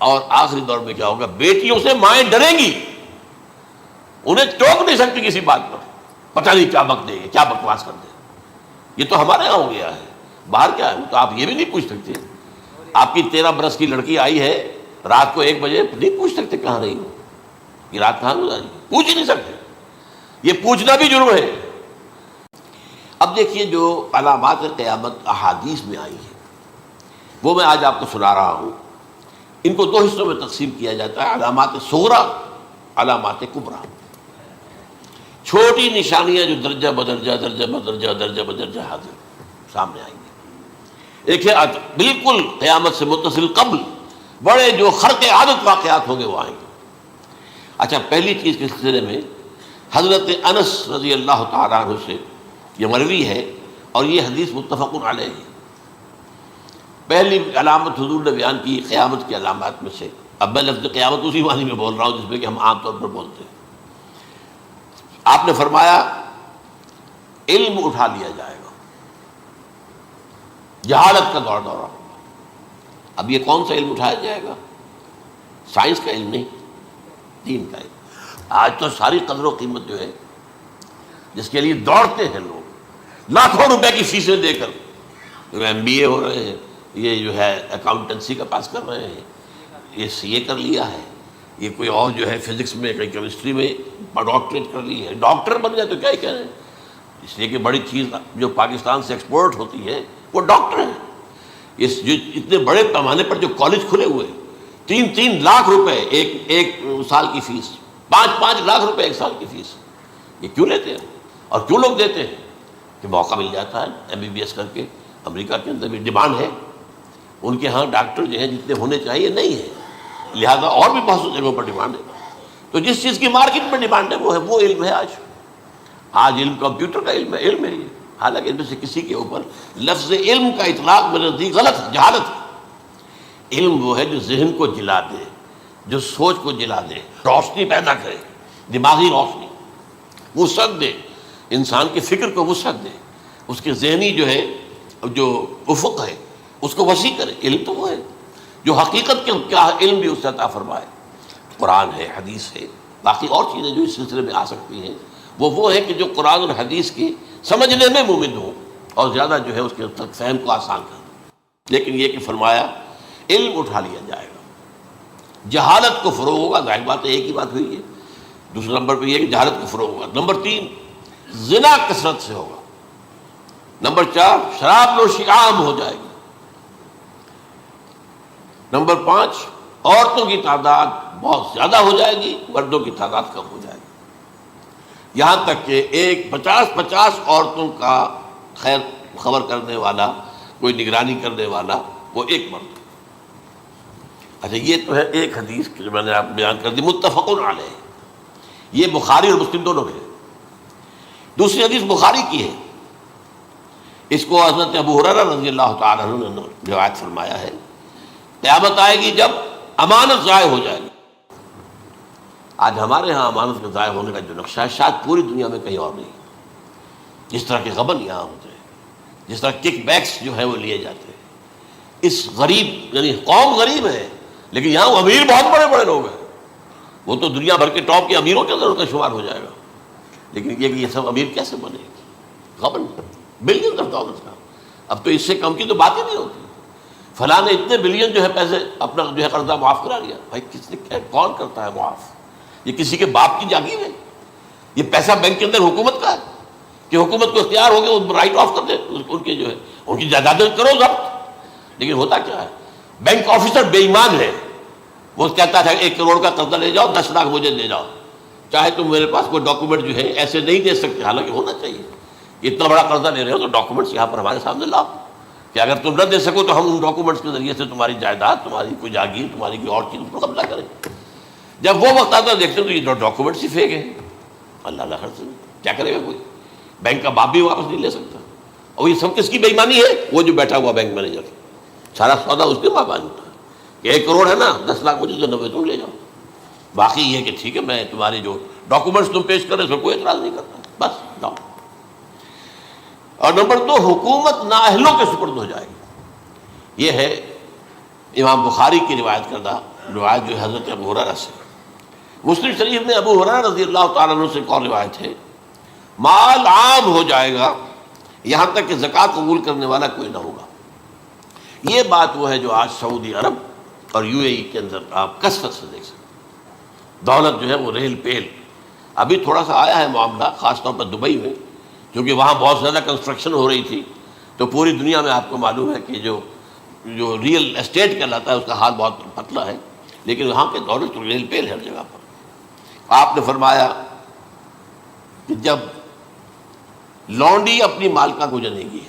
اور آخری دور میں کیا ہوگا؟ بیٹیوں سے مائیں ڈریں گی، انہیں ٹوک نہیں سکتی کسی بات پر، پتہ نہیں کیا بک دے، کیا بکواس کر دے۔ یہ تو ہمارے یہاں ہو گیا ہے، باہر کیا ہے تو آپ یہ بھی نہیں پوچھ سکتے۔ آپ کی 13 برس کی لڑکی آئی ہے رات کو 1 بجے، نہیں پوچھ سکتے کہاں رہی ہو، یہ رات کہاں گزاری، پوچھ ہی نہیں سکتے، یہ پوچھنا بھی جرم ہے۔ اب دیکھیے جو علامات قیامت احادیث میں آئی ہے وہ میں آج آپ کو سنا رہا ہوں۔ ان کو 2 حصوں میں تقسیم کیا جاتا ہے، علامات صغریٰ، علامات کبریٰ۔ چھوٹی نشانیاں جو درجہ بدرجہ درجہ بدرجہ درجہ بدرجہ حاضر سامنے آئیں گے۔ ایک ہے بالکل قیامت سے متصل قبل بڑے جو خرق عادت واقعات ہوں گے وہ آئیں گے۔ اچھا، پہلی چیز کے سلسلے میں حضرت انس رضی اللہ تعالیٰ عنہ سے یہ مروی ہے اور یہ حدیث متفق علیہ ہے۔ پہلی علامت حضور نے بیان کی قیامت کی علامات میں سے، اب میں لفظ قیامت اسی معنی میں بول رہا ہوں جس میں کہ ہم عام طور پر بولتے ہیں۔ آپ نے فرمایا علم اٹھا لیا جائے گا، جہالت کا دورہ ہوگا۔ اب یہ کون سا علم اٹھایا جائے گا؟ سائنس کا علم نہیں، دین کا علم۔ آج تو ساری قدر و قیمت جو ہے جس کے لیے دوڑتے ہیں لوگ لاکھوں روپے کی فیسیں دے کر، MBA ہو رہے ہیں، یہ جو ہے اکاؤنٹنسی کا پاس کر رہے ہیں، یہ CA کر لیا ہے، یہ کوئی اور جو ہے فزکس میں، کوئی کیمسٹری میں ڈاکٹریٹ کر لی ہے، ڈاکٹر بن گئے تو کیا ہی کہہ رہے ہیں۔ اس لیے کہ بڑی چیز جو پاکستان سے ایکسپورٹ ہوتی ہے وہ ڈاکٹر ہیں۔ اس جو اتنے بڑے پیمانے پر جو کالج کھلے ہوئے، 3 لاکھ روپے ایک سال کی فیس، 5 لاکھ روپے 1 سال کی فیس، یہ کیوں لیتے ہیں اور کیوں لوگ دیتے ہیں؟ کہ موقع مل جاتا ہے MBBS کر کے۔ امریکہ کے اندر بھی ڈیمانڈ ہے، ان کے ہاں ڈاکٹر جو ہیں جتنے ہونے چاہیے نہیں ہے، لہذا اور بھی بہت سی جگہوں پر ڈیمانڈ ہے۔ تو جس چیز کی مارکیٹ میں ڈیمانڈ ہے وہ علم ہے۔ آج علم کمپیوٹر کا علم ہے یہ، حالانکہ ان میں سے کسی کے اوپر لفظ علم کا اطلاق میرے نزدیک غلط ہے، جہالت ہے۔ علم وہ ہے جو ذہن کو جلا دے، جو سوچ کو جلا دے، روشنی پیدا کرے، دماغی روشنی، وسعت دے، انسان کے فکر کو وسعت دے، اس کے ذہنی جو ہے جو افق ہے اس کو وسیع کرے۔ علم تو وہ ہے جو حقیقت کے کیا علم بھی اس سے عطا فرمائے۔ قرآن ہے، حدیث ہے، باقی اور چیزیں جو اس سلسلے میں آ سکتی ہیں وہ ہے کہ جو قرآن اور حدیث کی سمجھنے میں مومن ہوں اور زیادہ جو ہے اس کے فہم کو آسان کر۔ لیکن یہ کہ فرمایا علم اٹھا لیا جائے گا، جہالت کو فروغ ہوگا، ظاہر بات ہے ایک ہی بات ہوئی ہے۔ دوسرے نمبر پہ یہ کہ جہالت کو فروغ ہوگا۔ نمبر 3 زنا کثرت سے ہوگا۔ نمبر 4 شراب نوشی عام ہو جائے گی۔ نمبر 5 عورتوں کی تعداد بہت زیادہ ہو جائے گی، مردوں کی تعداد کم ہو جائے گی، یہاں تک کہ 50 عورتوں کا خیر خبر کرنے والا، کوئی نگرانی کرنے والا، وہ 1 مرد۔ اچھا، یہ تو ہے ایک حدیث جو میں نے آپ بیان کر دی، متفق علیہ، یہ بخاری اور مسلم دونوں کے۔ دوسری حدیث بخاری کی ہے، اس کو حضرت ابو ہریرہ رضی اللہ تعالیٰ عنہ نے روایت فرمایا ہے، قیامت آئے گی جب امانت ضائع ہو جائے گی۔ آج ہمارے ہاں امانت کے ضائع ہونے کا جو نقشہ ہے شاید پوری دنیا میں کہیں اور نہیں۔ جس طرح کے غبن یہاں ہوتے ہیں، جس طرح کک بیکس جو ہے وہ لیے جاتے ہیں، اس غریب یعنی قوم غریب ہے لیکن یہاں وہ امیر بہت بڑے بڑے لوگ ہیں، وہ تو دنیا بھر کے ٹاپ کے امیروں کے اندر ان کا شمار ہو جائے گا۔ لیکن یہ کہ یہ سب امیر کیسے بنے؟ غبن، بلین آف ڈالرز کا۔ اب تو اس سے کم کی تو بات ہی نہیں ہوتی۔ فلاں نے اتنے بلین جو ہے پیسے اپنا جو ہے قرضہ معاف کرا لیا۔ بھائی کس نے، کون کرتا ہے معاف؟ یہ کسی کے باپ کی جاگیر ہے؟ یہ پیسہ بینک کے اندر حکومت کا ہے کہ حکومت کو اختیار ہو گیا وہ رائٹ آف کر دے ان کے جو ہے ان کی جائیدادیں کرو ضبط۔ لیکن ہوتا کیا ہے، بینک آفیسر بے ایمان ہے، وہ کہتا ہے 1 کروڑ کا قرضہ لے جاؤ، 10 لاکھ مجھے دے جاؤ، چاہے تم میرے پاس کوئی ڈاکومنٹ جو ہے ایسے نہیں دے سکتے، حالانکہ ہونا چاہیے۔ اتنا بڑا قرضہ لے رہے ہو تو ڈاکومنٹس یہاں پر ہمارے سامنے لاؤ کہ اگر تم نہ دے سکو تو ہم ان ڈاکومنٹس کے ذریعے سے تمہاری جائیداد، تمہاری کوئی جاگیر، تمہاری کوئی اور چیز کو قبضہ کریں۔ جب وہ وقت آتا دیکھتے تو یہ ڈاکومنٹس ہی فیک ہیں۔ اللہ خرچ کیا کرے گا کوئی؟ بینک کا باپ بھی واپس نہیں لے سکتا۔ اور یہ سب کس کی بے ایمانی ہے؟ وہ جو بیٹھا ہوا بینک مینیجر، سارا سودا اس کے ماں ہوتا ہے کہ 1 کروڑ ہے نا، 10 لاکھ مجھے 90 تم لے جاؤ، باقی یہ کہ ٹھیک ہے میں تمہارے جو ڈاکومنٹس تم پیش کرے اس پر کوئی اعتراض نہیں کرتا، بس جاؤ۔ اور نمبر 2 حکومت نااہلوں کے سپرد ہو جائے گی۔ یہ ہے امام بخاری کی روایت کردہ روایت جو حضرت ابو ہریرہ سے، مسلم شریف میں ابو ہریرہ رضی اللہ تعالیٰ عنہ سے ایک اور روایت ہے، مال عام ہو جائے گا یہاں تک کہ زکوٰۃ قبول کرنے والا کوئی نہ ہوگا۔ یہ بات وہ ہے جو آج سعودی عرب اور یو اے ای کے اندر آپ کثرت سے دیکھ سکتے ہیں۔ دولت جو ہے وہ ریل پیل، ابھی تھوڑا سا آیا ہے معاملہ خاص طور پر دبئی میں، کیونکہ وہاں بہت زیادہ کنسٹرکشن ہو رہی تھی، تو پوری دنیا میں آپ کو معلوم ہے کہ جو ریئل اسٹیٹ کہلاتا ہے اس کا حال بہت پتلا ہے، لیکن وہاں کے دولت تو ریل پیل ہر جگہ پر۔ آپ نے فرمایا کہ جب لونڈی اپنی مالکہ کو جنے گی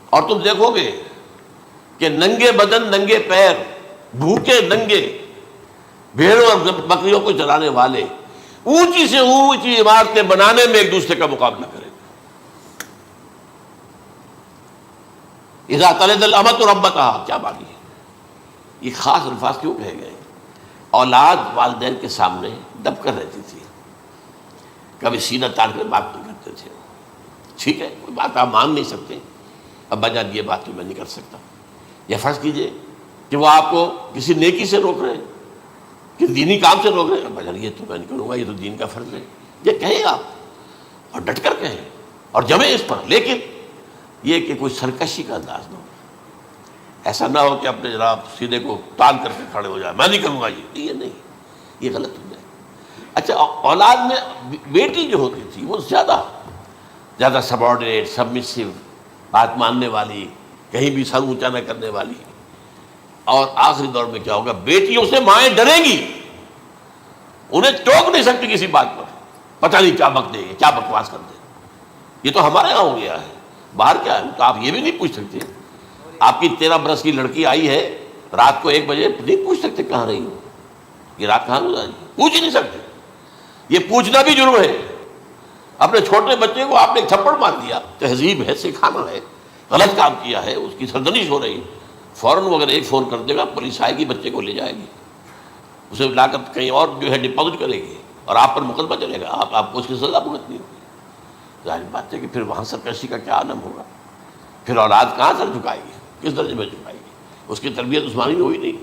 اور تم دیکھو گے کہ ننگے بدن ننگے پیر بھوکے ننگے بھیڑوں اور بکریوں کو چلانے والے اونچی سے اونچی عمارتیں بنانے میں ایک دوسرے کا مقابلہ کریں گے۔ اذا تلد الامۃ ربتها، کیا بات ہے، یہ خاص الفاظ کیوں کہے گئے؟ اولاد والدین کے سامنے دب کر رہتی تھی، کبھی سینہ تان کر بات نہیں کرتے تھے۔ ٹھیک ہے، کوئی بات آپ مان نہیں سکتے، ابا جان یہ بات تو میں نہیں کر سکتا، یا فرض کیجئے کہ وہ آپ کو کسی نیکی سے روک رہے ہیں، کسی دینی کام سے روک رہے ہیں، ابا جان یہ تو میں نہیں کروں گا، یہ تو دین کا فرض ہے، یہ کہیں آپ اور ڈٹ کر کہیں اور جمیں اس پر، لیکن یہ کہ کوئی سرکشی کا انداز نہ ہو، ایسا نہ ہو کہ اپنے جناب سیدھے کو تان کر کے کھڑے ہو جائے، میں نہیں کروں گا، یہ نہیں، یہ غلط ہو جائے۔ اچھا، اولاد میں بیٹی جو ہوتی تھی وہ زیادہ سبارڈینیٹ، سبمسو، بات ماننے والی، کہیں بھی سر اونچا نہ کرنے والی، اور آخری دور میں کیا ہوگا، بیٹیوں سے مائیں ڈریں گی، انہیں ٹوک نہیں سکتی کسی بات پر، پتہ نہیں کیا بک دے گی، کیا بکواس کر دے۔ یہ تو ہمارے یہاں ہو گیا ہے، باہر کیا ہے تو آپ یہ بھی نہیں پوچھ سکتے، آپ کی 13 برس کی لڑکی آئی ہے رات کو 1 بجے، نہیں پوچھ سکتے کہاں رہی ہو، یہ رات کہاں گزاری، پوچھ ہی نہیں سکتے، یہ پوچھنا بھی جرم ہے۔ اپنے چھوٹے بچے کو آپ نے ایک تھپڑ مار دیا، تہذیب ہے، سکھانا ہے، غلط کام کیا ہے، اس کی سرزنش ہو رہی، فوراً وہ اگر ایک فون کر دے گا پولیس آئے گی، بچے کو لے جائے گی، اسے لا کر کہیں اور جو ہے ڈپازٹ کرے گی اور آپ پر مقدمہ چلے گا، آپ کو اس کی سزا بھگتنی ہوگی۔ ظاہر بات ہے کہ پھر وہاں سرکشی کا کیا عالم ہوگا، پھر اولاد کہاں سر جھکائے گی، کس درجے میں جھکائے گی، اس کی تربیت عثمانی میں ہوئی نہیں۔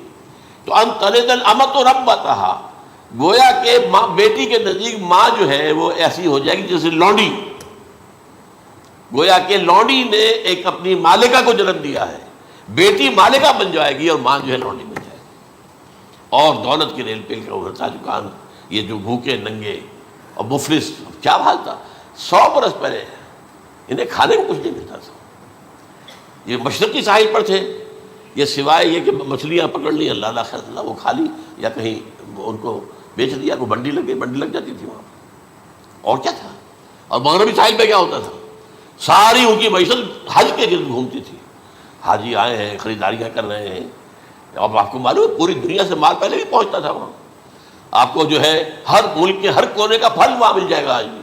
تو ان تلد الامۃ ربتها، گویا کہ ماں بیٹی کے نزدیک ماں جو ہے وہ ایسی ہو جائے گی جیسے لونڈی، گویا کہ لونڈی نے ایک اپنی مالکہ کو جنم دیا ہے، بیٹی مالکہ بن جائے گی اور ماں جو ہے لونڈی بن جائے گی، اور دولت کی ریل پیل کا ابھرتا دکان، یہ جو بھوکے ننگے اور مفلس، کیا حال تھا 100 برس پہلے، انہیں کھانے کو کچھ نہیں ملتا تھا، یہ مشرقی ساحل پر تھے، یہ سوائے یہ کہ مچھلیاں پکڑ لی، اللہ خیر اللہ وہ کھا لی، یا کہیں ان کو بیچ دیا، کو بنڈی لگ گئی، بنڈی لگ جاتی تھی وہاں، اور کیا تھا۔ اور مغربی ساحل پہ کیا ہوتا تھا، ساری ان کی معیشت حج کے گرد گھومتی تھی، حاجی آئے ہیں، خریداریاں کر رہے ہیں، اب آپ کو معلوم ہے پوری دنیا سے مال پہلے بھی پہنچتا تھا وہاں، آپ کو جو ہے ہر ملک کے ہر کونے کا پھل وہاں مل جائے گا آج بھی۔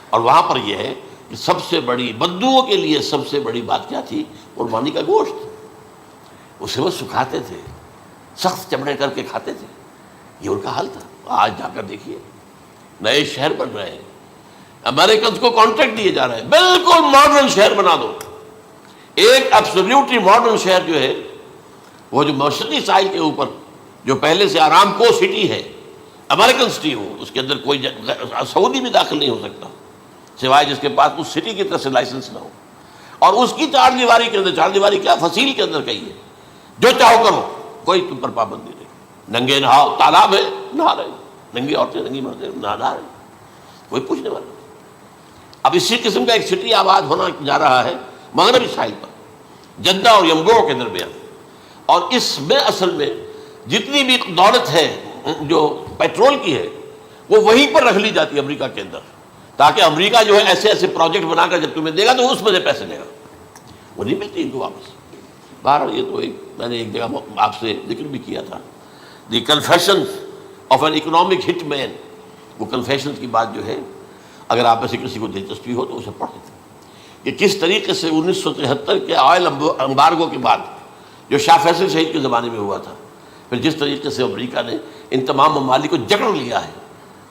اور وہاں پر یہ ہے کہ سب سے بڑی بدوؤں کے لیے سب سے بڑی بات کیا تھی، قربانی کا گوشت، اسے وہ سکھاتے تھے، سخت چمڑے کر کے کھاتے تھے، یہ ان کا حل تھا۔ آج جا کر دیکھیے نئے شہر بن رہے ہیں، امریکنز کو کانٹریکٹ دیے جا رہے ہیں، بالکل ماڈرن شہر بنا دو، ایک ایبسلیوٹلی ماڈرن شہر جو ہے وہ جو مشرقی ساحل کے اوپر جو پہلے سے آرام کو سٹی ہے، امریکن سٹی ہو، اس کے اندر کوئی سعودی بھی داخل نہیں ہو سکتا سوائے جس کے پاس اس سٹی کی طرف سے لائسنس نہ ہو، اور اس کی 4 دیواری کے اندر، 4 دیواری کیا فصیل کے اندر کہیے، جو چاہو کرو، کوئی تم پر پابندی نہیں، ننگے نہاؤ، تالاب ہے نہا رہے، ننگی عورتیں ننگی مرد نہا رہے، کوئی پوچھنے والا۔ اب اسی قسم کا ایک سٹی آباد ہونا جا رہا ہے مغربی ساحل پر، جدہ اور یمبو کے درمیان، اور اس میں اصل میں جتنی بھی دولت ہے جو پیٹرول کی ہے وہ وہیں پر رکھ لی جاتی ہے امریکہ کے اندر، تاکہ امریکہ جو ہے ایسے ایسے پروجیکٹ بنا کر جب تمہیں دے گا تو اس میں سے پیسے لے گا، وہ نہیں ملتی ان کو واپس۔ بہرحال یہ تو ایک میں نے ایک جگہ آپ سے ذکر بھی کیا تھا، دی کنفیشنز آف این اکنامک ہٹ مین، وہ کنفیشنز کی بات جو ہے اگر آپ میں سے کسی کو دلچسپی ہو تو اسے پڑھ لیتے کہ کس طریقے سے 1973 کے آئل امبارگو کے بعد جو شاہ فیصل شہید کے زمانے میں ہوا تھا، پھر جس طریقے سے امریکہ نے ان تمام ممالک کو جکڑ لیا ہے،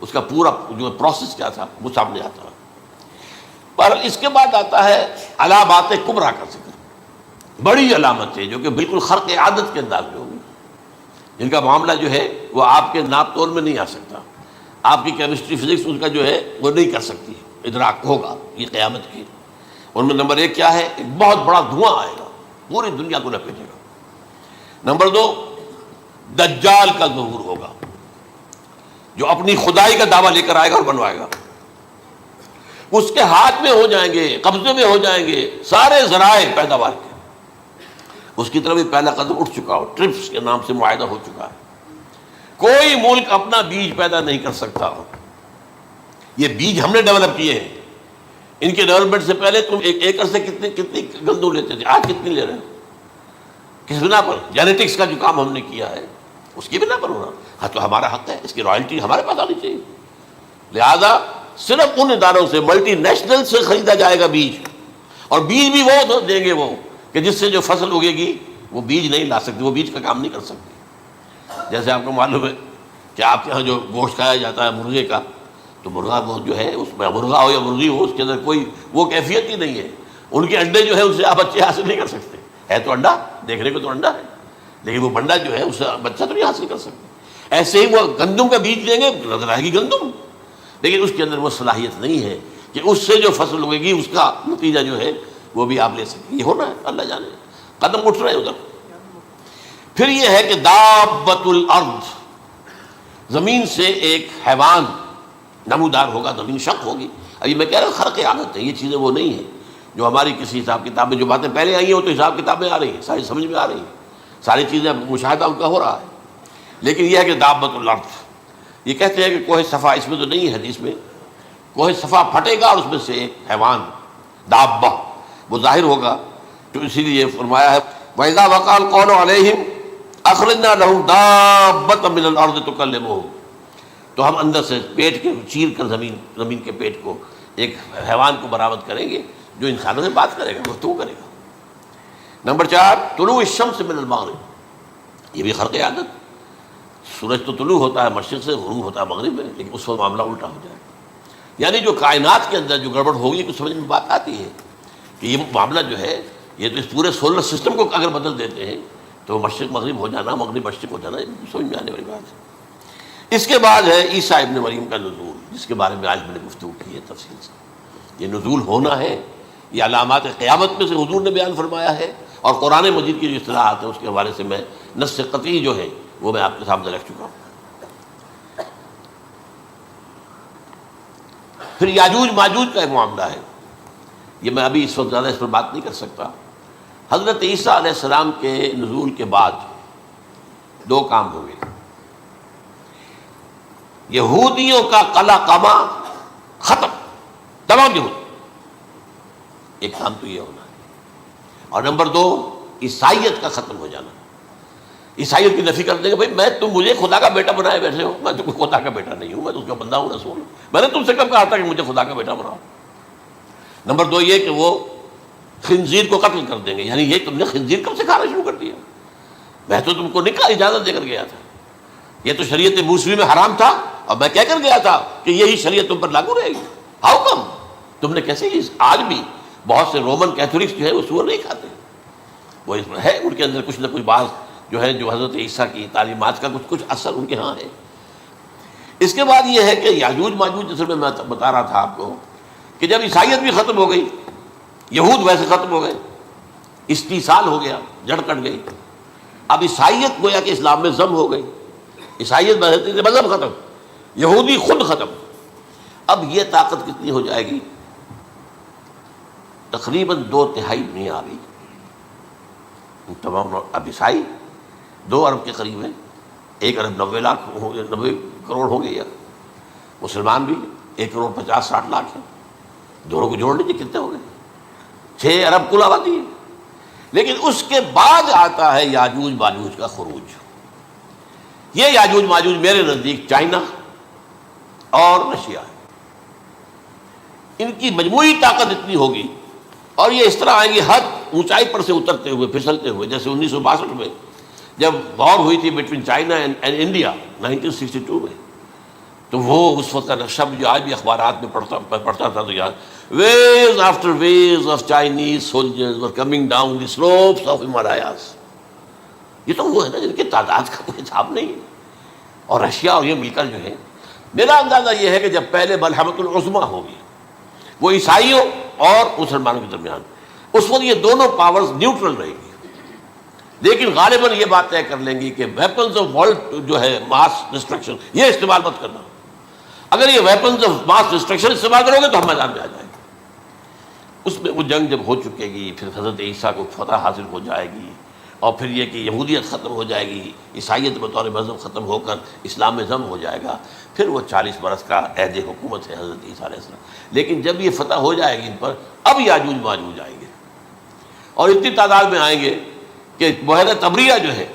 اس کا پورا جو پروسیس کیا تھا وہ سامنے آتا ہے۔ پر اس کے بعد آتا ہے علامات کبریٰ کا ذکر، بڑی علامت ہے جو کہ بالکل خرق عادت کے انداز میں ہوگی، جن کا معاملہ جو ہے وہ آپ کے ناپ تول میں نہیں آ سکتا، آپ کی کیمسٹری فزکس ان کا جو ہے وہ نہیں کر سکتی، ادراک ہوگا یہ قیامت کی۔ ان میں نمبر ایک کیا ہے؟ ایک بہت بڑا دھواں آئے گا، پوری دنیا کو لپیٹے گا۔ نمبر دو، دجال کا ظہور ہوگا، جو اپنی خدائی کا دعویٰ لے کر آئے گا اور بنوائے گا۔ اس کے ہاتھ میں ہو جائیں گے، قبضے میں ہو جائیں گے سارے ذرائع پیداوار کے۔ اس کی طرف بھی پہلا قدم اٹھ چکا ہو، ٹرپس کے نام سے معاہدہ ہو چکا ہے۔ کوئی ملک اپنا بیج پیدا نہیں کر سکتا ہو، یہ بیج ہم نے ڈیولپ کیے ہیں۔ ان کے ڈیولپمنٹ سے پہلے تم ایک ایکڑ سے کتنی گندم لیتے تھے، آج کتنی لے رہے ہو؟ کس بنا پر؟ جینیٹکس کا جو کام ہم نے کیا ہے اس کی بنا پر ہونا۔ ہاں تو ہمارا حق ہے، اس کی رائلٹی ہمارے پاس آنی چاہیے۔ لہذا صرف ان اداروں سے، ملٹی نیشنل سے خریدا جائے گا بیج، اور بیج بھی وہ دیں گے وہ کہ جس سے جو فصل اگے گی وہ بیج نہیں لا سکتی، وہ بیج کا کام نہیں کر سکتی۔ جیسے آپ کو معلوم ہے کہ آپ کے یہاں جو گوشت کھایا جاتا ہے مرغے کا، تو مرغا وہ جو ہے اس میں، مرغا ہو یا مرغی ہو، اس کے اندر کوئی وہ کیفیت ہی نہیں ہے۔ ان کے انڈے جو ہے ان سے آپ بچے حاصل نہیں کر سکتے، ہے تو انڈا، دیکھنے کو تو انڈا ہے، لیکن وہ بنڈا جو ہے اس سے بچہ تو نہیں حاصل کر سکتے۔ ایسے ہی وہ گندم کا بیج لیں گے، نظر آئے گی گندم، لیکن اس کے اندر وہ صلاحیت نہیں ہے کہ اس سے جو فصل اگے گی اس کا نتیجہ جو ہے وہ بھی آپ لے سکیں۔ یہ ہونا ہے، اللہ جانے، قدم اٹھ رہے ہیں ادھر۔ پھر یہ ہے کہ دابۃ الارض، زمین سے ایک حیوان نمودار ہوگا، زمین شق ہوگی۔ ابھی میں کہہ رہا ہوں خرق عادت ہے، یہ چیزیں وہ نہیں ہیں جو ہماری کسی حساب کتاب میں جو باتیں پہلے آئی ہیں وہ تو حساب کتاب میں آ رہی ہیں، ساری سمجھ میں آ رہی ہیں، ساری چیزیں مشاہدہ ان کا ہو رہا ہے۔ لیکن یہ ہے کہ دابۃ الارض، یہ کہتے ہیں کہ کوہ صفا، اس میں تو نہیں ہے حدیث میں، کوہ صفا پھٹے گا اور اس میں سے ایک حیوان دابہ وہ ظاہر ہوگا، تو اسی لیے فرمایا ہے وَإِذَا وَقَعَ الْقَوْلُ عَلَيْهِمْ أَخْرَجْنَا لَهُمْ دَابَّةً مِّنَ الْأَرْضِ تُكَلِّمُهُمْ، تو ہم اندر سے پیٹ کے چیر کر زمین کے پیٹ کو ایک حیوان کو برآمد کریں گے جو انسانوں سے بات کرے گا، گفتگو کرے گا۔ نمبر 4، طلوع الشمس من المغرب، یہ بھی خرق عادت، سورج تو طلوع ہوتا ہے مشرق سے، غروب ہوتا ہے مغرب میں، لیکن اس وقت معاملہ الٹا ہو جائے گا۔ یعنی جو کائنات کے اندر جو گڑبڑ ہوگی کچھ سمجھ میں بات آتی ہے کہ یہ معاملہ جو ہے، یہ تو اس پورے سولر سسٹم کو اگر بدل دیتے ہیں تو مشرق مغرب ہو جانا، مغرب مشرق ہو جانا، سمجھ میں آنے والی بات ہے۔ اس کے بعد ہے عیسیٰ ابن مریم کا نزول، جس کے بارے میں آج میں نے گفتگو کی ہے تفصیل سے۔ یہ نزول ہونا ہے، یہ علامات قیامت میں سے حضور نے بیان فرمایا ہے، اور قرآن مجید کی جو اصطلاحات ہیں اس کے حوالے سے میں نص قطعی جو ہے وہ میں آپ کے سامنے رکھ چکا ہوں۔ پھر یاجوج ماجوج کا ایک معاملہ ہے، یہ میں ابھی اس وقت زیادہ اس پر بات نہیں کر سکتا۔ حضرت عیسیٰ علیہ السلام کے نزول کے بعد دو کام ہوئے، یہودیوں کا قلع قمع ختم، تمام یہود، ایک کام تو یہ ہونا ہے، اور نمبر 2 عیسائیت کا ختم ہو جانا۔ عیسائیت کی نفی کر دیں گے، بھائی میں تم مجھے خدا کا بیٹا بنائے بیٹھے ہو، میں تم خدا کا بیٹا نہیں ہوں، میں تو اس کا بندہ ہوں، رسول ہوں، میں نے تم سے کب کہا تھا کہ مجھے خدا کا بیٹا بناؤ۔ نمبر 2 یہ کہ وہ خنزیر کو قتل کر دیں گے، یعنی یہ تم نے خنزیر کب سے کھانا شروع کر دیا؟ میں تو تم کو نہیں کہا، اجازت دے کر گیا تھا، یہ تو شریعت موسوی میں حرام تھا، اور میں کہہ کر گیا تھا کہ یہی شریعت تم پر لاگو رہے گی، ہاؤ کم؟ تم نے کیسے؟ آج بھی بہت سے رومن کیتھولکس جو ہے وہ سور نہیں کھاتے، وہ اس میں ہے ان کے اندر کچھ نہ کچھ بات جو ہے جو حضرت عیسیٰ کی تعلیمات کا کچھ اثر ان کے ہاں ہے۔ اس کے بعد یہ ہے کہ یاجوج ماجوج، جیسے میں بتا رہا تھا آپ کو کہ جب عیسائیت بھی ختم ہو گئی، یہود ویسے ختم ہو گئے، استیصال ہو گیا، جڑ کٹ گئی، اب عیسائیت گویا کہ اسلام میں ضم ہو گئی، عیسائیت مذہب ختم، یہودی خود ختم۔ اب یہ طاقت کتنی ہو جائے گی؟ تقریباً 2/3 نہیں آ گئی، تمام اب عیسائی 2 ارب کے قریب ہیں، 1 ارب 90 کروڑ ہو گئے، یا مسلمان بھی 1 کروڑ 50-60 لاکھ ہیں، دونوں کو جوڑ لیجیے کتنے ہو گئے؟ 6 ارب کل آبادی ہے۔ لیکن اس کے بعد آتا ہے یاجوج ماجوج کا خروج۔ یہ یاجوج ماجوج میرے نزدیک چائنا اور رشیا ہے، ان کی مجموعی طاقت اتنی ہوگی، اور یہ اس طرح آئیں گی حد اونچائی پر سے اترتے ہوئے، پھسلتے ہوئے، جیسے 1962 میں جب وار ہوئی تھی بٹوین چائنا اینڈ انڈیا 1962 میں، تو وہ اس وقت کا نقشہ جو آج بھی اخبارات میں پڑھتا تھا تو یاد waves after waves of Chinese soldiers were coming down the slopes of Himalayas. یہ تو وہ ہے نا جن کی تعداد کا کوئی حساب نہیں ہے. اور رشیا اور یہ مل کر جو ہے، میرا اندازہ یہ ہے کہ جب پہلے ملحمۃ العظمیٰ ہوگی وہ عیسائیوں اور مسلمانوں کے درمیان، اس وقت یہ دونوں پاورز نیوٹرل رہے گی. لیکن غالباً یہ بات طے کر لیں گی کہ ویپنز آف ورلڈ جو ہے ماس ڈسٹرکشن، یہ استعمال مت کرنا. اگر یہ ویپنز آف ماس ڈسٹرکشن استعمال کرو گے تو ہم میدان میں آ جائیں گے. اس میں وہ جنگ جب ہو چکے گی، پھر حضرت عیسیٰ کو فتح حاصل ہو جائے گی، اور پھر یہ کہ یہودیت ختم ہو جائے گی، عیسائیت بطور مذہب ختم ہو کر اسلام میں ضم ہو جائے گا. پھر وہ 40 برس کا عہد حکومت ہے حضرت عیسیٰ علیہ السلام. لیکن جب یہ فتح ہو جائے گی ان پر، اب یاجوج ماجوج آئیں گے اور اتنی تعداد میں آئیں گے کہ بحیرہ طبریہ جو ہے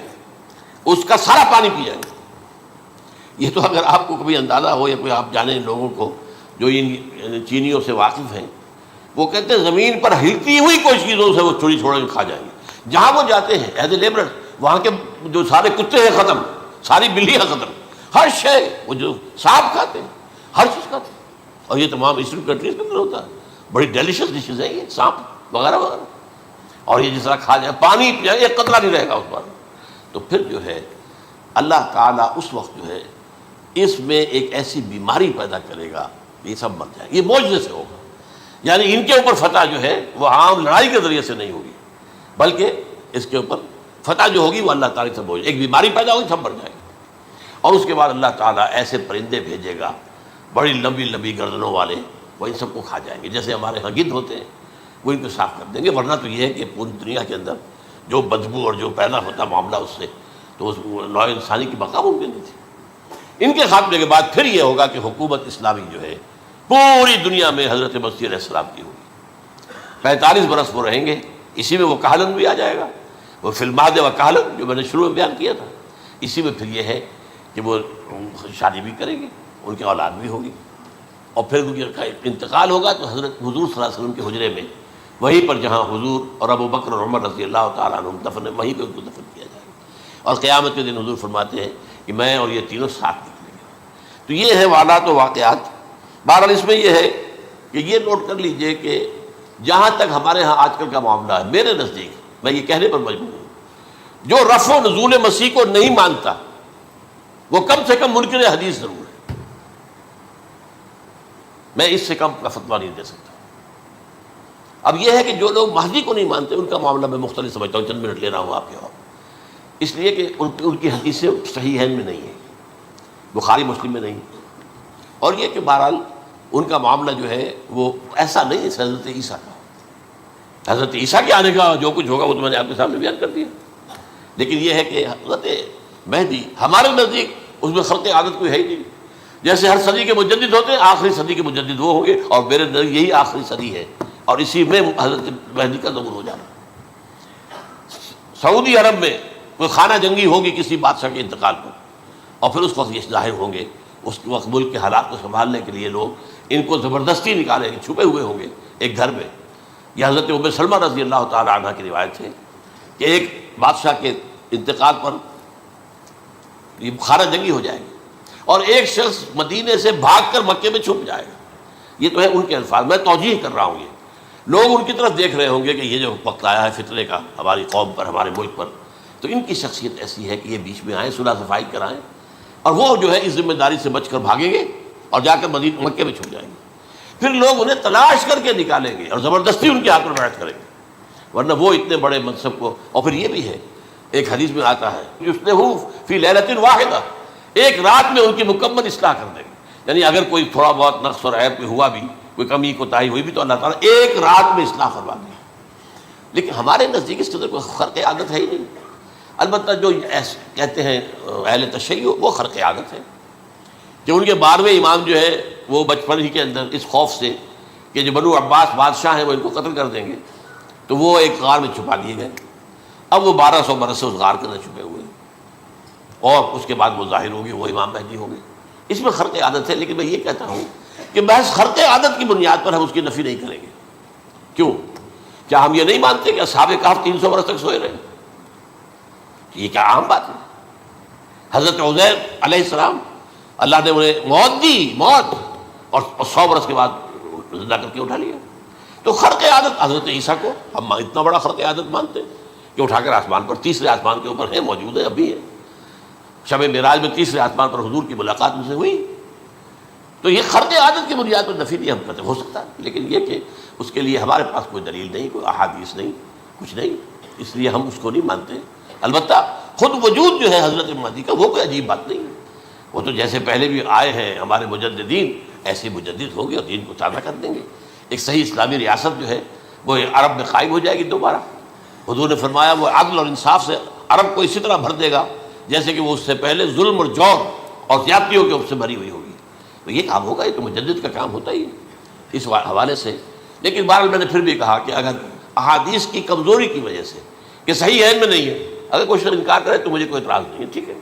اس کا سارا پانی پی جائیں گے. یہ تو اگر آپ کو کبھی اندازہ ہو یا کوئی آپ جانیں لوگوں کو جو ان چینیوں سے واقف ہیں، وہ کہتے ہیں زمین پر ہلتی ہوئی کوئی چیزوں سے وہ چوری چھوڑ کے کھا جائیں گے. جہاں وہ جاتے ہیں ایز اے لیبرر، وہاں کے جو سارے کتے ہیں ختم، ساری بلیاں ختم، ہر شے، وہ جو سانپ کھاتے ہیں، ہر چیز کھاتے ہیں. اور یہ تمام ایسٹرن کنٹریز کے اندر ہوتا ہے. بڑی ڈیلیشیس ڈشز ہیں یہ سانپ وغیرہ وغیرہ. اور یہ جس طرح کھا جائے، پانی پی جائے، ایک قطرہ نہیں رہے گا اس پر. تو پھر جو ہے اللہ تعالیٰ اس وقت جو ہے اس میں ایک ایسی بیماری پیدا کرے گا، یہ سب مر جائیں گے. یہ معجزے سے ہوگا. یعنی ان کے اوپر فتح جو ہے وہ عام لڑائی کے ذریعے سے نہیں ہوگی، بلکہ اس کے اوپر فتح جو ہوگی وہ اللہ تعالیٰ سے بوجھ، ایک بیماری پیدا ہوگی، سب مر جائیں گے. اور اس کے بعد اللہ تعالیٰ ایسے پرندے بھیجے گا بڑی لمبی لمبی گردنوں والے، وہ ان سب کو کھا جائیں گے. جیسے ہمارے ہاں گدھ ہوتے ہیں وہ ان کو صاف کر دیں گے. ورنہ تو یہ ہے کہ پوری دنیا کے اندر جو بدبو اور جو پیدا ہوتا معاملہ اس سے، تو اس نوع انسانی کی بقا ممکن نہیں تھی. ان کے خاتمے کے بعد پھر یہ ہوگا کہ حکومت اسلامی جو ہے پوری دنیا میں حضرت مسیح علیہ السلام کی ہوگی. 45 برس وہ رہیں گے. اسی میں وہ کہلن بھی آ جائے گا، وہ فی المہد و کہلن جو میں نے شروع میں بیان کیا تھا. اسی میں پھر یہ ہے کہ وہ شادی بھی کریں گے، ان کی اولاد بھی ہوگی، اور پھر ان کا انتقال ہوگا تو حضرت حضور صلی اللہ علیہ وسلم کے حجرے میں، وہیں پر جہاں حضور اور ابو بکر اور عمر رضی اللہ تعالیٰ عنہم دفن، وہیں پہ ان کو دفن کیا جائے گا. اور قیامت کے دن حضور فرماتے ہیں کہ میں اور یہ تینوں ساتھ نکلیں گے. تو یہ ہے والات و واقعات. بہرحال اس میں یہ ہے کہ یہ نوٹ کر لیجئے کہ جہاں تک ہمارے ہاں آج کل کا معاملہ ہے، میرے نزدیک میں یہ کہنے پر مجبور ہوں، جو رفع و نزول مسیح کو نہیں مانتا وہ کم سے کم منکر حدیث ضرور ہے. میں اس سے کم کا فتویٰ نہیں دے سکتا. اب یہ ہے کہ جو لوگ مہدی کو نہیں مانتے ان کا معاملہ میں مختلف سمجھتا ہوں. چند منٹ لے رہا ہوں آپ کے اور، اس لیے کہ ان کی حدیثیں صحیحین میں نہیں ہیں، بخاری مسلم میں نہیں. اور یہ کہ بہرحال ان کا معاملہ جو ہے وہ ایسا نہیں ہے حضرت عیسیٰ کا. حضرت عیسیٰ کے آنے کا جو کچھ ہوگا وہ تو میں نے آپ کے سامنے بیان کر دیا. لیکن یہ ہے کہ حضرت مہدی ہمارے نزدیک اس میں خلق عادت کوئی ہے ہی نہیں. جیسے ہر صدی کے مجدد ہوتے ہیں، آخری صدی کے مجدد وہ ہوں گے، اور میرے نزدیک یہی آخری صدی ہے، اور اسی میں حضرت مہدی کا ظہور ہو جانا. سعودی عرب میں کوئی خانہ جنگی ہوگی کسی بادشاہ کے انتقال پر، اور پھر اس وقت یہ ظاہر ہوں گے. اس وقت ملک کے حالات کو سنبھالنے کے لیے لوگ ان کو زبردستی نکالیں گے، چھپے ہوئے ہوں گے ایک گھر میں. یہ حضرت ام سلمہ رضی اللہ تعالیٰ عنہ کی روایت ہے کہ ایک بادشاہ کے انتقال پر یہ خانہ جنگی ہو جائے گی، اور ایک شخص مدینے سے بھاگ کر مکے میں چھپ جائے گا. یہ تو ہے ان کے الفاظ، میں توجیہ کر رہا ہوں. یہ لوگ ان کی طرف دیکھ رہے ہوں گے کہ یہ جو وقت آیا ہے فتنے کا ہماری قوم پر، ہمارے ملک پر، تو ان کی شخصیت ایسی ہے کہ یہ بیچ میں آئیں، صلح صفائی کرائیں، اور وہ جو ہے اس ذمہ داری سے بچ کر بھاگیں گے اور جا کر مکے میں چھپ جائیں گے. پھر لوگ انہیں تلاش کر کے نکالیں گے اور زبردستی ان کے ہاتھ میں بیعت کریں گے، ورنہ وہ اتنے بڑے منصب کو. اور پھر یہ بھی ہے، ایک حدیث میں آتا ہے یصلحوا فی لیلۃ واحدہ، ایک رات میں ان کی مکمل اصلاح کر دیں گے. یعنی اگر کوئی تھوڑا بہت نقص اور عیب ہوا بھی، کوئی کمی کوتاہی ہوئی بھی، تو اللہ تعالیٰ ایک رات میں اصلاح کروا دیں. لیکن ہمارے نزدیک اس کے اندر کوئی خرق عادت ہے ہی نہیں. البتہ جو کہتے ہیں اہل تشیع، وہ خرق عادت ہے کہ ان کے 12ویں امام جو ہے وہ بچپن ہی کے اندر اس خوف سے کہ جو بنو عباس بادشاہ ہیں وہ ان کو قتل کر دیں گے، تو وہ ایک غار میں چھپا لیے گئے. اب وہ 1200 برس سے اس غار کے اندر چھپے ہوئے ہیں، اور اس کے بعد وہ ظاہر ہوگی، وہ امام مہدی ہوں گے. اس میں خرق عادت ہے. لیکن میں یہ کہتا ہوں کہ محض خرق عادت کی بنیاد پر ہم اس کی نفی نہیں کریں گے. کیوں؟ کیا ہم یہ نہیں مانتے کہ اصحاب کہف 300 برس تک سوئے رہے؟ یہ کیا عام بات ہے؟ حضرت عزیر علیہ السلام اللہ نے انہیں موت دی، موت، اور 100 برس کے بعد زندہ کر کے اٹھا لیا۔ تو خرق عادت حضرت عیسیٰ کو ہم اتنا بڑا خرق عادت مانتے ہیں کہ اٹھا کر آسمان پر، تیسرے آسمان کے اوپر ہے، موجود ہے، ابھی ہے۔ شب معراج میں تیسرے آسمان پر حضور کی ملاقات ان سے ہوئی۔ تو یہ خرق عادت کی بنیاد پر نفی نہیں ہم کہتے، ہو سکتا ہے، لیکن یہ کہ اس کے لیے ہمارے پاس کوئی دلیل نہیں، کوئی احادیث نہیں، کچھ نہیں، اس لیے ہم اس کو نہیں مانتے۔ البتہ خود وجود جو ہے حضرت مہدی کا وہ کوئی عجیب بات نہیں ہے، وہ تو جیسے پہلے بھی آئے ہیں ہمارے مجددین، ایسے مجدد ہوں گے اور دین کو تازہ کر دیں گے۔ ایک صحیح اسلامی ریاست جو ہے وہ عرب میں قائم ہو جائے گی دوبارہ۔ حضور نے فرمایا وہ عدل اور انصاف سے عرب کو اسی طرح بھر دے گا جیسے کہ وہ اس سے پہلے ظلم اور جور اور زیادتیوں کے سے بھری ہوئی ہوگی۔ تو یہ کام ہوگا، یہ تو مجدد کا کام ہوتا ہی ہے اس حوالے سے۔ لیکن بہرحال میں نے پھر بھی کہا کہ اگر احادیث کی کمزوری کی وجہ سے کہ صحیح عین میں نہیں ہے، اگر کوئی شخص انکار کرے تو مجھے کوئی اعتراض نہیں ہے، ٹھیک ہے،